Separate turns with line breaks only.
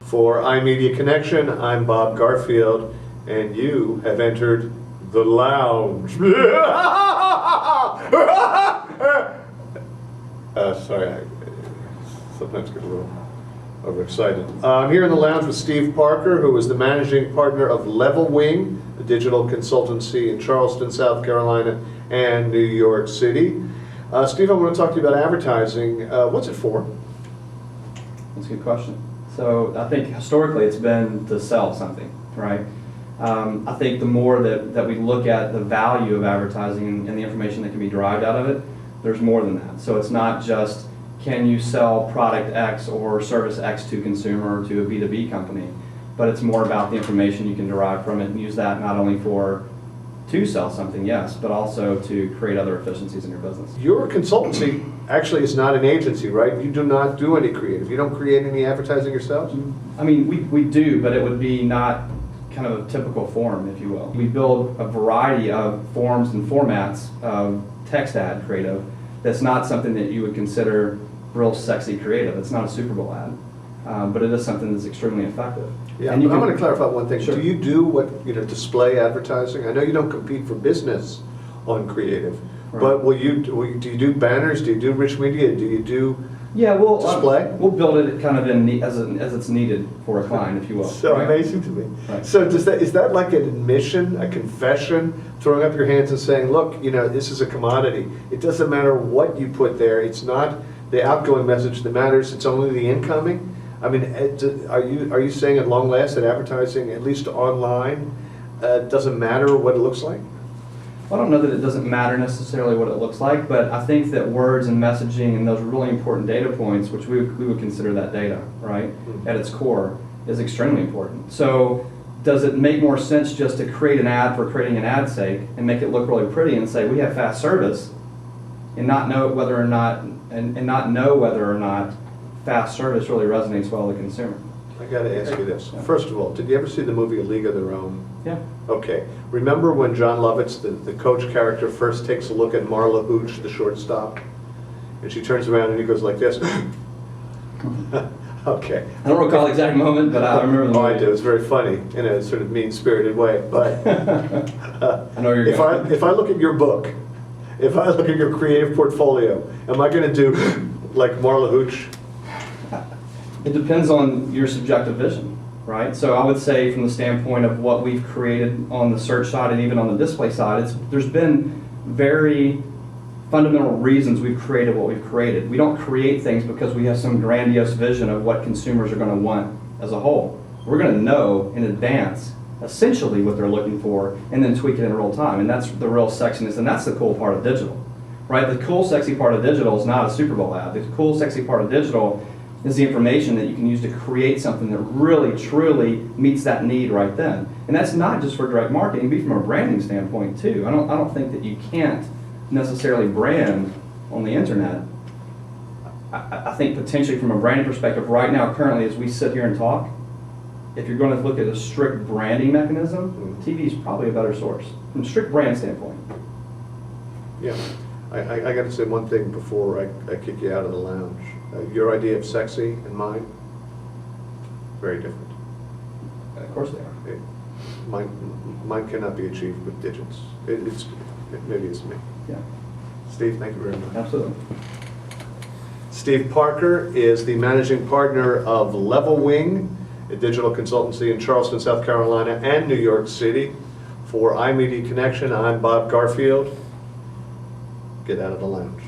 For iMedia Connection, I'm Bob Garfield, and you have entered the lounge. Sorry, I sometimes get a little overexcited. I'm here in the lounge with Steve Parker, who is the managing partner of Levelwing, a digital consultancy in Charleston, South Carolina, and New York City. Steve, I want to talk to you about advertising. What's it for?
That's a good question. So I think historically it's been to sell something, right? I think the more that we look at the value of advertising and the information that can be derived out of it, there's more than that. So it's not just can you sell product X or service X to consumer or to a B2B company, but it's more about the information you can derive from it and use that not only to sell something, yes, but also to create other efficiencies in your business.
Your consultancy actually is not an agency, right? You do not do any creative. You don't create any advertising yourselves?
I mean, we do, but it would be not kind of a typical form, if you will. We build a variety of forms and formats of text ad creative that's not something that you would consider real sexy creative. It's not a Super Bowl ad, but it is something that's extremely effective.
Yeah,
and
but I want to clarify one thing.
Sure.
Do you do what, display advertising? I know you don't compete for business on creative,
Right.
but do you do banners? Do you do rich media? Do you do
we'll
display?
We'll build it kind of as it's needed for a client, if you will.
So
right?
amazing to me.
Right.
So is that like an admission, a confession, throwing up your hands and saying, look, this is a commodity. It doesn't matter what you put there. It's not the outgoing message that matters. It's only the incoming. I mean, are you saying at long last that advertising, at least online, doesn't matter what it looks like?
Well, I don't know that it doesn't matter necessarily what it looks like, but I think that words and messaging and those really important data points, which we would consider that data, right, at its core, is extremely important. So does it make more sense just to create an ad for creating an ad's sake and make it look really pretty and say we have fast service and not know whether or not fast service really resonates well with the consumer?
I got to ask you this.
Yeah.
First of all, did you ever see the movie A League of Their Own?
Yeah.
Okay. Remember when John Lovitz, the coach character, first takes a look at Marla Hooch, the shortstop, and she turns around and he goes like this? Okay.
I don't recall the exact moment, but I remember the movie.
Oh, I do. It's very funny in a sort of mean-spirited way. But
I know you're going.
If I look at your book, if I look at your creative portfolio, am I going to do like Marla Hooch?
It depends on your subjective vision, right? So I would say from the standpoint of what we've created on the search side and even on the display side, there's been very fundamental reasons we've created what we've created. We don't create things because we have some grandiose vision of what consumers are going to want as a whole. We're going to know in advance essentially what they're looking for and then tweak it in real time. And that's the real sexiness, and that's the cool part of digital, right? The cool, sexy part of digital is not a Super Bowl ad. The cool, sexy part of digital is the information that you can use to create something that really, truly meets that need right then. And that's not just for direct marketing, but from a branding standpoint too. I don't think that you can't necessarily brand on the internet. I think potentially from a branding perspective right now, currently, as we sit here and talk, if you're going to look at a strict branding mechanism, TV is probably a better source from a strict brand standpoint.
Yeah. I got to say one thing before I kick you out of the lounge. Your idea of sexy and mine, very different.
Of course they are.
Mine cannot be achieved with digits. Maybe it's me.
Yeah.
Steve, thank you very much.
Absolutely.
Steve Parker is the managing partner of Levelwing, a digital consultancy in Charleston, South Carolina, and New York City. For iMedia Connection, I'm Bob Garfield. Get out of the lounge.